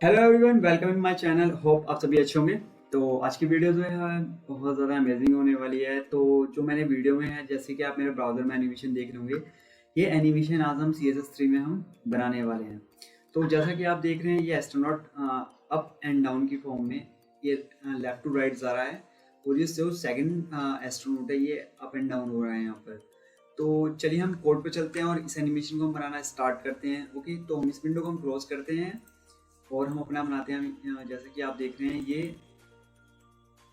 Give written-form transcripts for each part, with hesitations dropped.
Hello everyone, welcome in my channel. Hope आप सभी अच्छे होंगे। तो आज की वीडियो जो है बहुत ज़्यादा अमेजिंग होने वाली है। तो जो मैंने वीडियो में है, जैसे कि आप मेरे ब्राउज़र में एनिमेशन देख रहे होंगे, ये एनिमेशन आज हम CSS3 में हम बनाने वाले हैं। तो जैसा कि आप देख रहे हैं, ये एस्ट्रोनॉट अप एंड डाउन की फॉर्म में ये लेफ्ट टू राइट जा रहा है, और ये जो सेकंड एस्ट्रोनॉट है ये अप एंड डाउन हो रहा है यहाँ पर। तो चलिए हम कोड पे चलते हैं और इस एनिमेशन को हम बनाना स्टार्ट करते हैं। ओके, तो हम इस विंडो को हम क्लोज करते हैं और हम अपना बनाते हैं। जैसे कि आप देख रहे हैं, ये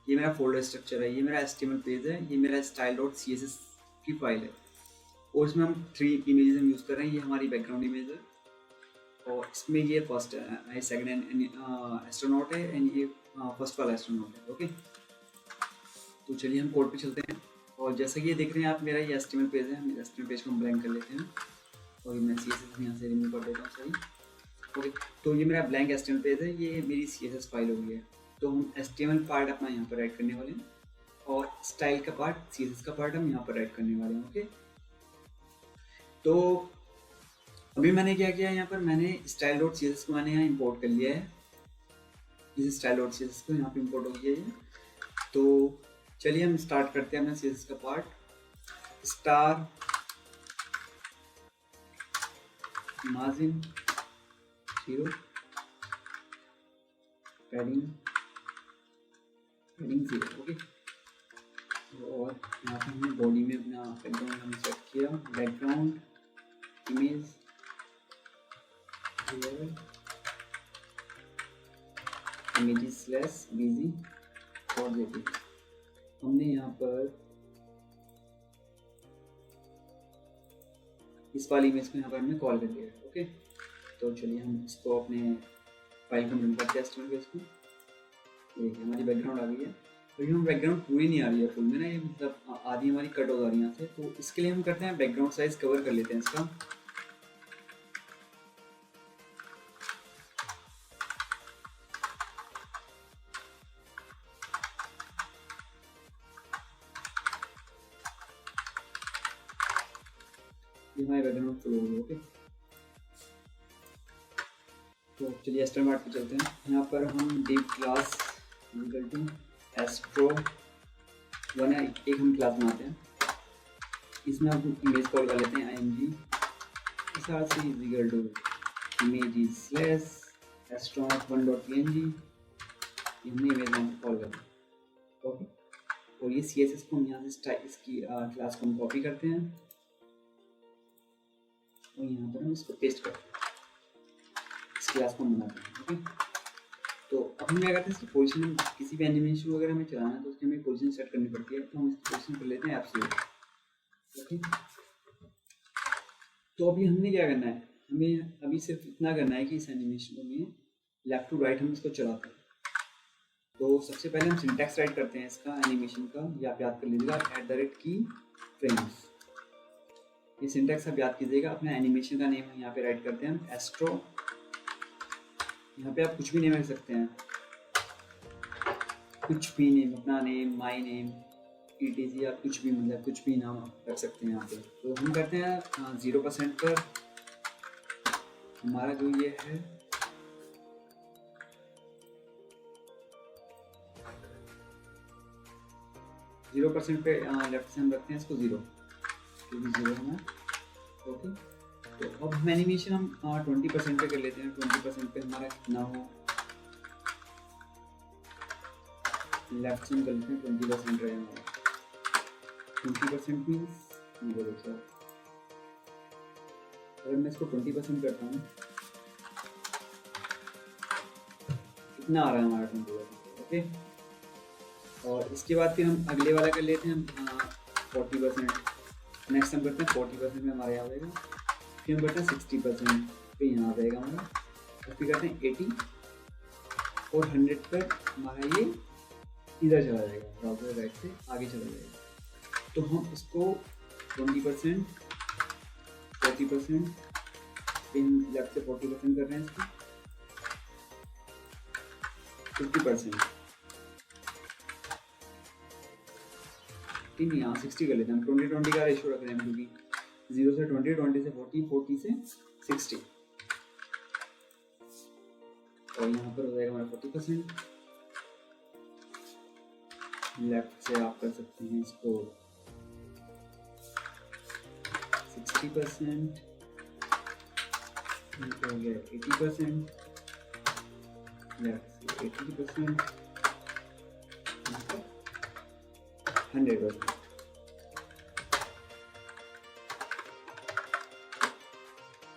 मेरा फोल्डर स्ट्रक्चर है, ये मेरा HTML पेज है, ये मेरा style.css की फाइल है, और इसमें हम 3 इमेजेस हम यूज़ कर रहे हैं। ये हमारी बैकग्राउंड इमेज है, और इसमें ये फर्स्ट है, सेकंड एस्ट्रोनॉट है, एंड ये फर्स्ट वाला एस्ट्रोनॉट है। ओके, तो चलिए हम कोड पे चलते हैं। और जैसा कि ये देख रहे हैं आप, मेरा ये HTML पेज है। मेरे HTML पेज को हम ब्लैंक कर लेते हैं, और मैं CSS यहाँ से रिमूव कर देता हूँ। सही, ओके। तो ये मेरा ब्लैंक HTML पेज है, ये मेरी CSS फाइल हो गई है। तो हम HTML पार्ट अपना यहाँ पर ऐड करने वाले हैं, और स्टाइल का पार्ट, CSS का पार्ट हम यहाँ पर ऐड करने वाले हैं। ओके, तो अभी मैंने क्या किया, यहाँ पर मैंने style.css को मैंने यहाँ इंपोर्ट कर लिया है। इस style.css को यहाँ पे इंपोर्ट हो गया है। तो चलिए हम स्टार्ट करते हैं अपना CSS का part. Star margin 0, padding 0। Okay, और यहाँ पे हमने बॉडी में अपना बैकग्राउंड हमने सेट किया, background image images slash busy और जेपी। हमने यहाँ पर इस वाली इमेज को यहाँ पर हमने कॉल कर दिया है। ओके, तो चलिए हम इसको अपने फाइल को रन करते हैं HTML पेज को। देखिए हमारी बैकग्राउंड आ गई है। तो ये हम बैकग्राउंड पूरी नहीं आ रही है फुल में ना, ये मतलब आधी हमारी कट हो जा रही है यहाँ से। तो इसके लिए हम करते हैं, बैकग्राउंड साइज कवर कर लेते हैं इसका। ये हमारी बैकग्राउंड फुल हो गई। ओके, तो चलिए HTML पार्ट पे चलते हैं। यहाँ पर हम div class equal to astro 1 है, एक हम क्लास बनाते हैं। इसमें हम इमेज कॉल कर लेते हैं img के साथ से equal to image slash astronaut1.png। हमने इमेज नाम कॉल कर दिया। ओके, और ये CSS को हम यहाँ से स्टाइल इसकी क्लास को हम कॉपी करते हैं, और यहाँ पर हम इसको पेस्ट करते हैं, इस क्लास को हम बनाते हैं। ओके, तो अब हम क्या करते हैं, इसकी पोजीशन, किसी भी एनिमेशन वगैरह में चलाना है तो उसकी हमें पोजीशन सेट करनी पड़ती है। तो हम इसकी पोजीशन कर लेते हैं एब्सोल्यूट। ओके, तो अभी हमने क्या करना है, हमें अभी सिर्फ इतना करना है कि इस एनिमेशन को हमें लेफ्ट टू राइट हम इसको चलाते हैं। तो सबसे पहले हम सिंटैक्स राइट करते हैं इसका एनिमेशन का, ये आप याद कर लीजिएगा, @की फ्रेम्स। ये सिंटैक्स आप याद कीजिएगा। अपना एनिमेशन का नेम यहाँ पे राइट करते हैं हम एस्ट्रो। यहाँ पे आप कुछ भी नेम रख सकते हैं, कुछ भी नेम, अपना नेम, माई नेम, ETC, आप कुछ भी, मतलब कुछ भी नाम रख सकते हैं यहाँ पे। तो हम करते हैं 0% पर हमारा जो ये है 0% पे लेफ्ट से हम रखते हैं इसको 0, क्योंकि 0 है ना। ओके, तो अब हम एनिमेशन हम 20% पे कर लेते हैं। 20% पे हमारा कितना हो, लेफ्ट से हम कर लेते हैं 20% रहे हमारा। 20% मीन्स ये देखिए, अगर मैं इसको 20% करता हूँ, कितना आ रहा है हमारा 20%। ओके, और इसके बाद फिर हम अगले वाला कर लेते हैं हम 40%। नेक्स्ट हम करते हैं 40% में हमारे यहाँ आ जाएगा। फिर हम करते हैं 60% पे यहाँ आ जाएगा हमारा। और फिर करते हैं 80 और 100 पर हमारा ये इधर चला जाएगा, ब्राउज़र राइट से आगे चला जाएगा। तो हम इसको 20%, 40%, फिर लेफ्ट से 40% कर रहे हैं इसको, 50%, यहाँ 60 कर लेते हैं हम। 20-20 का रेशियो रख रहे हैं, क्योंकि 0 से 20, 20 से 40, 40 से 60। तो यहाँ पर हो जाएगा हमारा 40%। लेफ्ट से आप कर सकते हैं इसको 60%, हो गया 80%, लेफ्ट से 80%, 100%।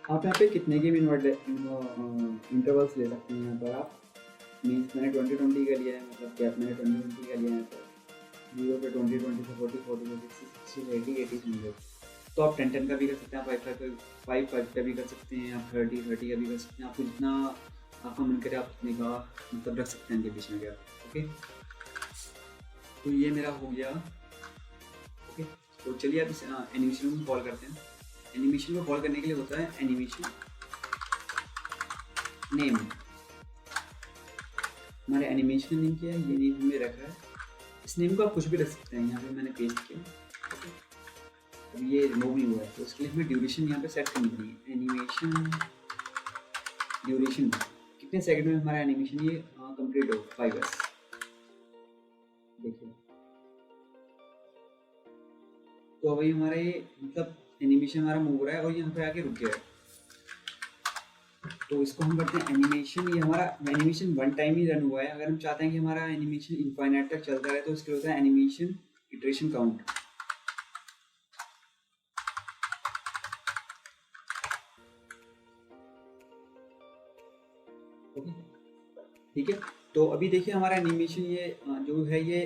आप यहाँ पे कितने के भी इंटरवल्स ले सकते हैं। यहाँ पर आप मीन्स मैंने 20-20 का लिया है, मतलब गैप मैंने 20-20 का लिया है। यहाँ पर 0 पे 20-20 से 40-40 से 60 से 80 से 100। तो आप 10-10 का भी कर सकते हैं, आप 5-5 का भी कर सकते हैं, आप 30-30 का भी कर सकते हैं। आपको जितना आपका मन करे आप उतने का मतलब रख सकते हैं इनके बीच में गैप। ओके, तो ये मेरा हो गया। ओके, तो चलिए अब इस एनिमेशन को कॉल करते हैं। एनिमेशन को कॉल करने के लिए होता है एनिमेशन नेम। हमारे एनिमेशन नेम क्या है, ये नेम हमने रखा है। इस नेम को आप कुछ भी रख सकते हैं। यहाँ पे मैंने पेस्ट किया। ओके, अब ये रिमूव नहीं हुआ है, तो उसके लिए हमें ड्यूरेशन यहाँ पे सेट करनी पड़ेगी। एनिमेशन ड्यूरेशन कितने सेकंड में हमारा एनिमेशन ये कंप्लीट हो, 5s। देखिए, तो अभी हमारा ये मतलब एनिमेशन हमारा मूव हो रहा है और यहाँ पे आके रुक गया है। तो इसको हम करते हैं एनिमेशन। ये हमारा एनिमेशन 1 टाइम ही रन हुआ है। अगर हम चाहते हैं कि हमारा एनिमेशन इनफाइनाइट तक चलता रहे, तो इसके लिए होता है एनिमेशन इटरेशन काउंट। ओके, ठीक है। तो अभी देखिए हमारा एनिमेशन ये जो है ये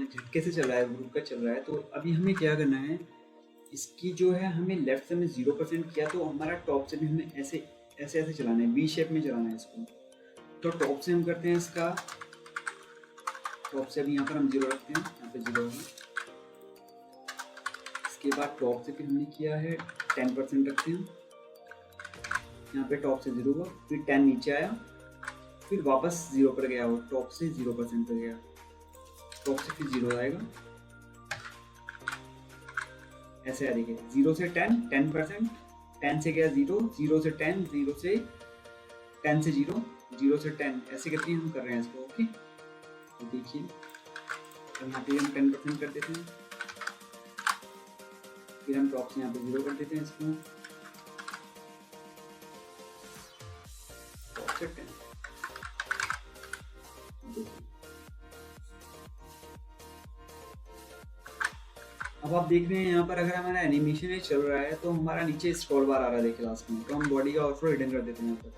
झटके से चल रहा है, रुक कर चल रहा है। तो अभी हमें क्या करना है, इसकी जो है हमें लेफ्ट से हमें 0% किया, तो हमारा टॉप से भी हमें ऐसे ऐसे ऐसे चलाना है, वी शेप में चलाना है इसको। तो टॉप से हम करते हैं इसका, टॉप से अभी यहाँ पर हम 0 रखते हैं, यहाँ पे 0 होगा। इसके बाद टॉप से फिर हमने किया है 10% रखते हैं, यहाँ पे टॉप से 0 हुआ, फिर 10 नीचे आया, फिर वापस 0 पर गया, वो टॉप से 0% पर गया, टॉप से फिर 0 आएगा, ऐसे आ देखिए 0 से 10, 10%, 10 से गया 0, 0 से 10, 0 से 10 से 0, 0 से 10, ऐसे करके हम कर रहे हैं इसको। ओके, तो देखिए यहाँ पे हम 10% कर देते हैं, फिर हम टॉप से यहाँ पे 0 कर देते हैं इसको, टॉप से 10। अब आप देख रहे हैं यहाँ पर अगर हमारा एनिमेशन चल रहा है तो हमारा नीचे स्क्रॉल बार आ रहा है, देखिए लास्ट में। तो हम बॉडी का ओवरफ्लो हिडन कर देते हैं यहाँ पर।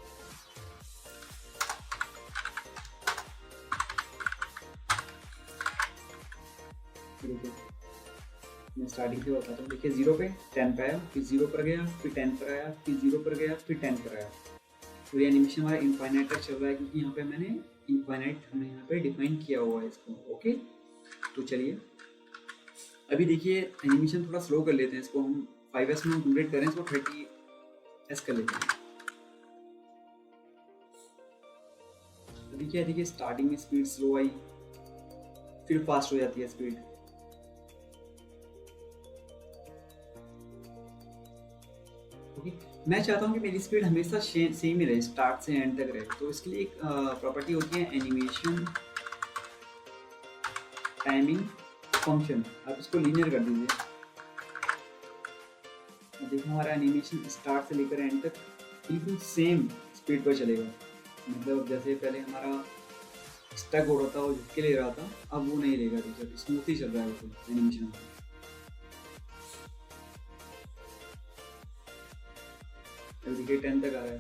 मैं स्टार्टिंग से बताता हूँ। देखिए 0 पे 10 पे आया, फिर 0 पर गया, फिर 10 पर आया, फिर 0 पर गया, फिर 10 पर आया। तो ये एनिमेशन हमारा इनफाइनाइट तक चल रहा है, क्योंकि यहाँ पे मैंने इनफाइनाइट हमने यहाँ पे डिफाइन किया हुआ है इसको। ओके, तो चलिए अभी देखिए एनिमेशन थोड़ा स्लो कर लेते हैं इसको। हम 5s में कंप्लीट करें, इसको 30s कर लेते हैं। अभी क्या देखिए स्टार्टिंग में स्पीड स्लो आई, फिर फास्ट हो जाती है स्पीड। ओके, मैं चाहता हूँ कि मेरी स्पीड हमेशा सेम ही रहे, स्टार्ट से एंड तक रहे। तो इसके लिए एक प्रॉपर्टी होती है एनिमेशन टाइमिंग फंक्शन। आप इसको लीनियर कर दीजिए। देखो हमारा एनिमेशन स्टार्ट से लेकर एंड तक बिल्कुल सेम स्पीड पर चलेगा। मतलब जैसे पहले हमारा स्टक हो रहा था, वो झटके ले रहा था, अब वो नहीं लेगा। देखिए स्मूथ ही चल रहा है बिल्कुल एनिमेशन। देखिए 10 तक आ रहा है।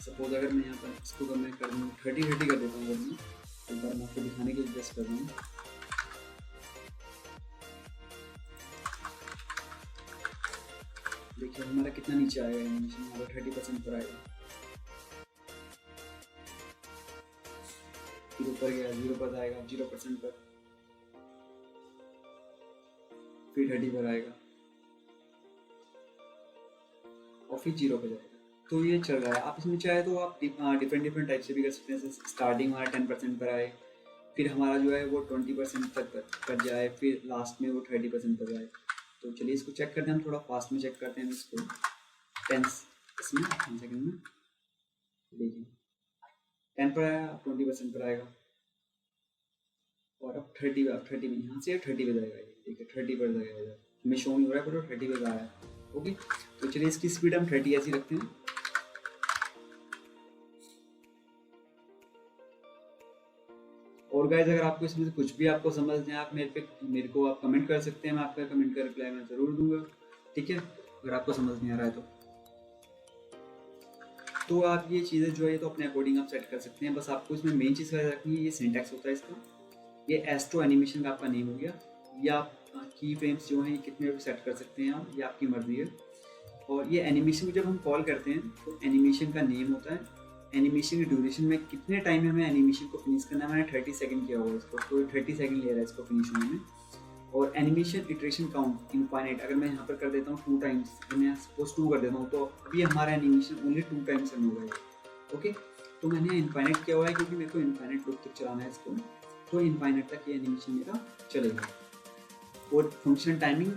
सपोज अगर मैं यहाँ पर इसको मैं कर दूँ 30-30 कर देता हूँ। अगर मैं एक बार मैं आपको दिखाने के लिए एडजस्ट कर रहा हूँ। देखिए हमारा कितना नीचे आएगा एनिमेशन, हमारा 30% पर आएगा, फिर ऊपर गया 0 पर आएगा, 0% पर, फिर 30 पर आएगा और फिर 0 पर जाएगा। तो ये चल रहा है। आप इसमें चाहे तो आप डिफरेंट टाइप से भी कर सकते हैं। स्टार्टिंग हमारा 10% पर आए, फिर हमारा जो है वो 20% तक कर जाए, फिर लास्ट में वो 30% पर जाए। तो चलिए इसको चेक करते हैं, हम थोड़ा फास्ट में चेक करते हैं इसको। 10 इसमें 10 सेकंड में देखिए 10 पर आया, 20% पर आएगा, और अब 30 में यहाँ से 30 पे जाएगा, ये देखिए 30 पर जाएगा, हमें शो नहीं हो रहा है पर 30 पे जा रहा है। ओके, तो चलिए इसकी स्पीड हम 30 ऐसी रखते हैं। और गाइस अगर आपको इसमें से कुछ भी आपको समझ नहीं, आप मेरे को आप कमेंट कर सकते हैं, मैं आपका कमेंट का रिप्लाई मैं ज़रूर दूंगा, ठीक है, अगर आपको समझ नहीं आ रहा है तो आप ये चीज़ें जो है तो अपने अकॉर्डिंग आप सेट कर सकते हैं। बस आपको इसमें मेन चीज़ याद रखनी है, ये सिंटैक्स होता है इसका, ये एस्ट्रो एनिमेशन का आपका नेम हो गया, या आप की फ्रेम्स जो हैं कितने भी सेट कर सकते हैं आप, ये आपकी मर्जी है। और ये एनिमेशन को जब हम कॉल करते हैं तो एनिमेशन का नेम होता है, एनिमेशन की ड्यूरेशन में कितने टाइम में हमें एनिमेशन को फिनिश करना है, मैंने 30 सेकंड किया हुआ है इसको, तो 30 सेकंड ले रहा है इसको फिनिश होने में। और एनिमेशन इटरेशन काउंट इनफाइनाइट, अगर मैं यहाँ पर कर देता हूँ 2 टाइम्स, मैं सपोज 2 कर देता हूँ, तो अभी हमारा एनिमेशन ओनली 2 टाइम्स रन होगा। ओके, तो मैंने इनफाइनाइट किया हुआ है क्योंकि मेरे को इनफाइनाइट लूप तक चलाना है इसको, तो इनफाइनाइट तक ये एनिमेशन मेरा चलेगा। और function timing,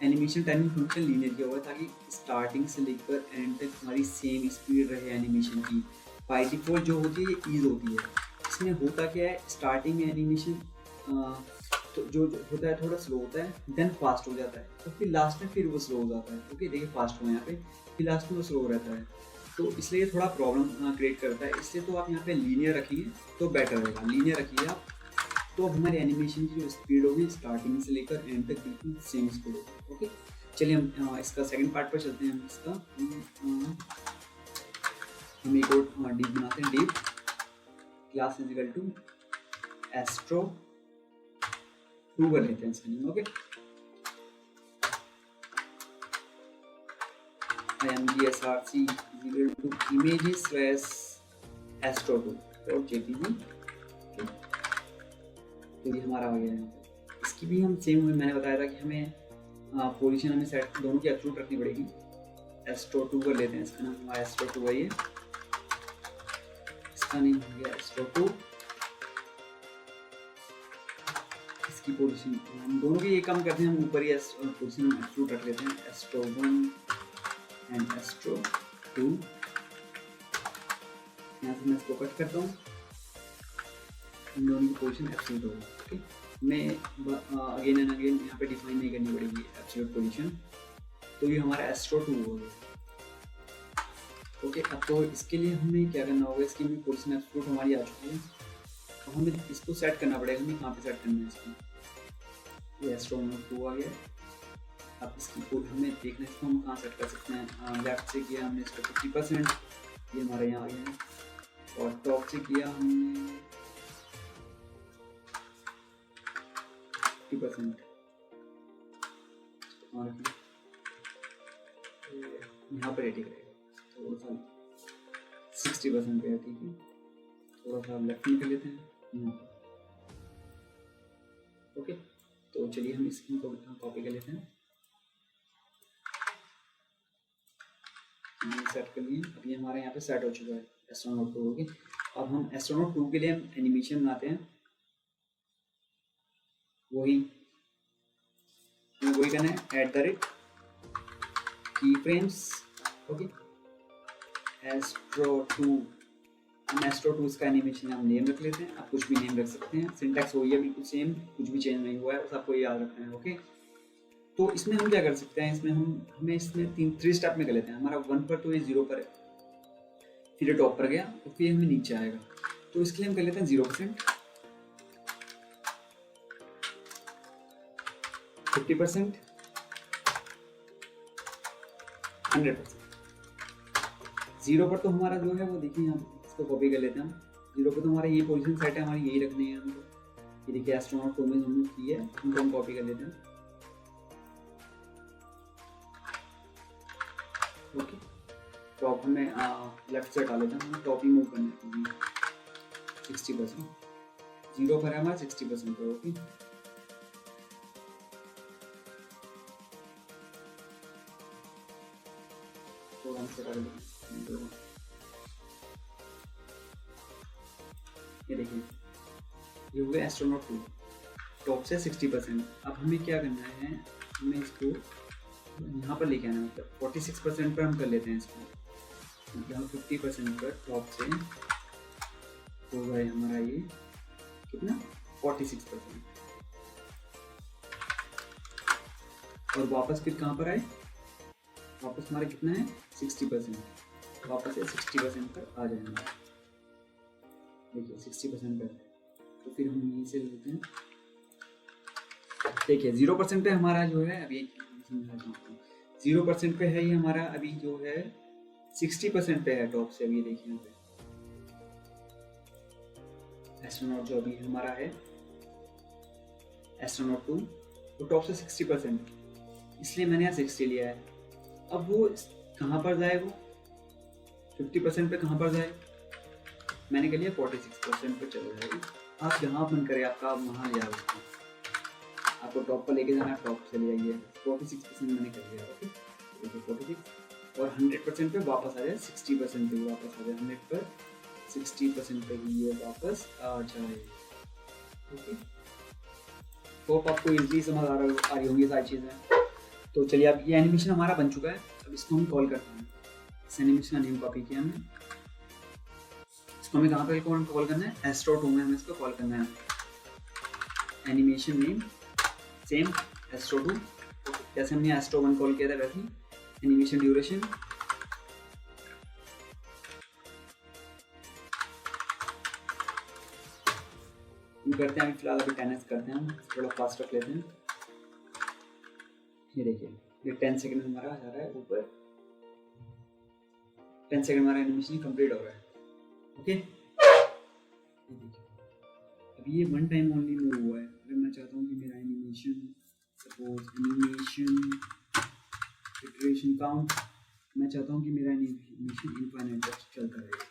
animation timing function linear किया हुआ है ताकि स्टार्टिंग से लेकर एंड तक हमारी सेम स्पीड रहे एनिमेशन की। बाय डिफॉल्ट जो होती है ये ईज होती है, इसमें होता क्या है, स्टार्टिंग में एनिमेशन तो जो होता है थोड़ा स्लो होता है, देन फास्ट हो जाता है, तो फिर लास्ट में फिर वो स्लो हो जाता है। ओके, देखिए फास्ट हुआ यहाँ पे, फिर लास्ट में वो स्लो रहता है, तो इसलिए थोड़ा प्रॉब्लम क्रिएट करता है। इसलिए तो आप यहाँ पे लीनियर रखिए तो बेटर रहेगा, लीनियर रखिए आप, तो हमारे एनिमेशन की जो स्पीड होगी स्टार्टिंग से लेकर एंड तक बिल्कुल सेम स्पीड होगी। ओके, चलिए हम इसका सेकंड पार्ट पर चलते हैं। हम इसका हम एक और डिव बनाते हैं, div class is equal to astro 2 कर लेते हैं इसका name. Okay, imgsrc is equal to images/astro2.jpg। तो ये हमारा आ गया है। इसकी भी हम सेम मैंने बताया था कि हमें पोजीशन हमें सेट दोनों की एब्सोल्यूट रखनी पड़ेगी। astro2 कर लेते हैं, इसका नाम हमारा astro2 है, ये इसका नेम हो गया astro2। इसकी पोजीशन हम दोनों की ये काम करते हैं, हम ऊपर ही पोजीशन एब्सोल्यूट रख लेते हैं, astro1 एंड astro2। यहाँ से मैं इसको कट करता हूँ, इन दोनों की पोजीशन एब्सोल्यूट होगी। ओके, मैं अगेन एंड अगेन यहाँ पे डिफाइन नहीं करनी पड़ेगी एब्सोल्यूट पोजीशन, तो ये हमारा astro2 हो गया। ओके, अब तो इसके लिए हमें क्या करना होगा, इसकी भी पोजीशन एब्सोल्यूट हमारी आ चुकी है, तो हमें इसको सेट करना पड़ेगा, हमें कहाँ पे सेट करना है इसको, ये astro2 आ गया। अब इसकी कोड हमें देखना है, इसको हम कहाँ सेट कर सकते हैं। लेफ्ट से किया हमने इसको 50%, ये हमारे यहाँ आ गया है, और टॉप से किया हमने 50%, यहाँ पर 80 रहेगा, थोड़ा सा 60% पे है, ठीक है, थोड़ा सा लेफ्ट में कर लेते हैं यहाँ पर। ओके, तो चलिए हम इसकी कॉपी कर लेते हैं, सेट कर लिए। अब ये हमारे यहाँ पे सेट हो चुका है एस्ट्रोनॉट 2। ओके, अब हम एस्ट्रोनॉट 2 के लिए हम एनिमेशन बनाते हैं, वही करना है @keyframes। ओके, astro2, हम astro2 इसका एनिमेशन हम नेम रख लेते हैं, आप कुछ भी नेम रख सकते हैं, सिंटैक्स वही है बिल्कुल सेम, कुछ भी चेंज नहीं हुआ है, बस आपको ये याद रखना है। ओके, तो इसमें हम क्या कर सकते हैं, इसमें हमें इसमें 3 स्टेप में कर लेते हैं। हमारा 1 पर तो ये 0 पर है, फिर ये टॉप पर गया और फिर हमें नीचे आएगा, तो इसके लिए हम कर लेते हैं 0%, 50%, 100%। 0 पर तो हमारा जो है वो देखिए, हम इसको कॉपी कर लेते हैं, हम 0 पर तो हमारा ये पोजीशन सेट है, हमारी यही रखनी है हमको। ये देखिए एस्ट्रोनॉट 2 में हमने की है, उनको हम कॉपी कर लेते हैं। ओके, टॉप हमें लेफ्ट से हटा लेते हैं, हमें टॉप ही मूव करना है 60%, 0 पर है हमारा 60% पर। ओके, तो हम छोटा कर लेते हैं, ये देखिए ये हो गया एस्ट्रोनॉट 2, टॉप से 60%। अब हमें क्या करना है, हमें इसको यहाँ पर लेके आना है, मतलब 46% पर हम कर लेते हैं इसको, यहाँ 50% पर टॉप से होगा हमारा ये कितना 46%। और वापस फिर कहाँ पर आए, वापस हमारा कितना है 60%, वापस से 60% पर आ जाएंगे। देखिए 60% पर, तो फिर हम यहीं से लेते हैं। देखिए 0% पे हमारा जो है अभी 0% पे है ये हमारा, अभी जो है 60% पे है टॉप से। अभी देखिए यहाँ पे एस्ट्रोनॉट जो अभी हमारा है एस्ट्रोनॉट 2, वो टॉप से 60%, इसलिए मैंने यहाँ 60 लिया है। अब वो कहाँ पर जाए, वो 50% पे कहाँ पर जाए, मैंने कह लिया 46% पे चला जाएगा। आप जहाँ मन करें आपका, आप वहाँ ले आओ, आपको टॉप पर लेके जाना, टॉप से ले आइए। 46% मैंने कर दिया। ओके, 46 और 100% पे वापस आ जाए, 60% पे वापस आ जाए, 100 पर 60% पे भी ये वापस आ जाए। ओके, होप आपको इजीली समझ आ रही होंगी सारी चीज़ें। तो चलिए, अब ये एनिमेशन हमारा बन चुका है, अब इसको हम कॉल करते हैं। इस एनिमेशन का नेम कॉपी किया हमने, इसको हमें कहाँ पे कॉल करना है, एस्ट्रो 2 में हमें इसको कॉल करना है। एनिमेशन नेम सेम एस्ट्रो 2, जैसे हमने एस्ट्रो 1 कॉल किया था वैसे ही। एनिमेशन ड्यूरेशन करते हैं, फिलहाल अभी 10x करते हैं, थोड़ा फास्ट रख लेते हैं। ये देखिए, ये 10 सेकंड हमारा आ रहा है ऊपर, 10 सेकंड हमारा एनिमेशन कंप्लीट हो रहा है। ओके, अभी ये 1 टाइम ओनली मूव हुआ है। अगर मैं चाहता हूँ कि मेरा animation, suppose animation iteration count, मैं चाहता हूँ कि मेरा एनिमेशन इनफाइनाइट तक चलता रहेगा।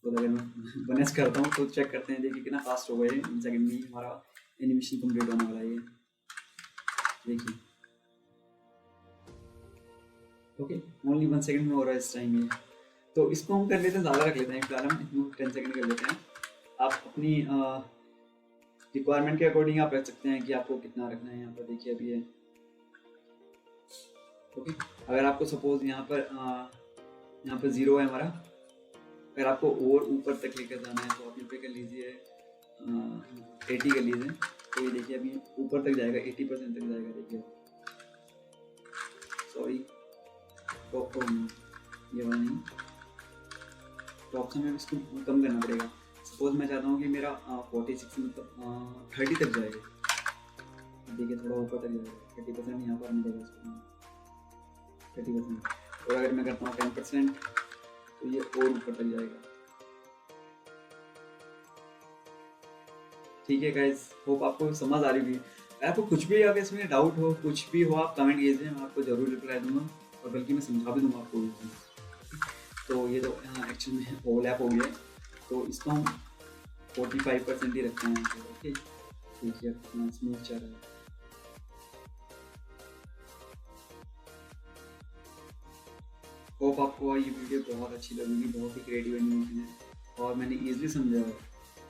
तो अगर मैं 1s करता हूँ तो चेक करते हैं, देखिए कितना फास्ट हो गया है, 1 सेकंड में ही हमारा एनिमेशन कंप्लीट होने वाला है। ये देखिए, ओके, ओनली 1 सेकंड में हो रहा है इस टाइम ये। तो इसको हम कर लेते हैं, ज़्यादा रख लेते हैं, फिलहाल हम इसको 10 सेकंड कर लेते हैं। आप अपनी रिक्वायरमेंट के अकॉर्डिंग आप रख सकते हैं कि आपको कितना रखना है। यहाँ पर देखिए अभी है, ओके, अगर आपको सपोज यहाँ पर 0 है हमारा, अगर आपको और ऊपर तक लेकर जाना है तो आप यहाँ पे कर लीजिए 80 कर लीजिए। तो ये देखिए अभी ऊपर तक जाएगा, 80% तक जाएगा। देखिए सॉरी, टॉप ये वाला नहीं, टॉप से हमें इसको कम करना पड़ेगा। सपोज मैं चाहता हूँ कि मेरा 46 मतलब 30 तक जाएगा। देखिए थोड़ा ऊपर तक जाएगा, 30% यहाँ पर मिलेगा इसको 30%। और अगर मैं करता हूँ 10% तो ये और ऊपर तक जाएगा। ठीक है गाइस, होप आपको समझ आ रही होगी। अगर आपको कुछ भी अगर इसमें डाउट हो, कुछ भी हो, आप कमेंट कीजिए, मैं आपको जरूर रिप्लाई दूंगा, और बल्कि मैं समझा भी दूंगा आपको। तो ये तो एक्चुअली में ओवरलैप हो गया, तो इसको हम 45% ही रखते हैं। ओके, देखिए कितना स्मूथ चल रहा है। होप आपको ये वीडियो बहुत अच्छी लगेगी, बहुत ही क्रिएटिव एनिमेशन है और मैंने ईजिली समझा है।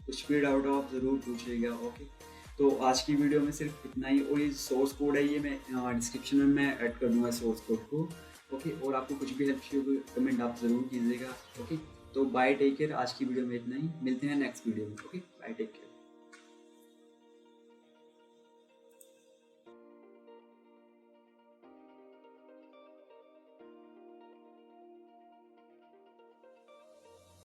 कुछ भी डाउट हो आप ज़रूर पूछिएगा। ओके, तो आज की वीडियो में सिर्फ इतना ही, और ये सोर्स कोड है, ये मैं डिस्क्रिप्शन में मैं ऐड कर दूँगा सोर्स कोड को। ओके, और आपको कुछ भी हेल्प चाहिए होगी कमेंट आप ज़रूर कीजिएगा। ओके, तो बाय, टेक केयर। आज की वीडियो में इतना ही, मिलते हैं नेक्स्ट वीडियो में। Okay, bye, take care.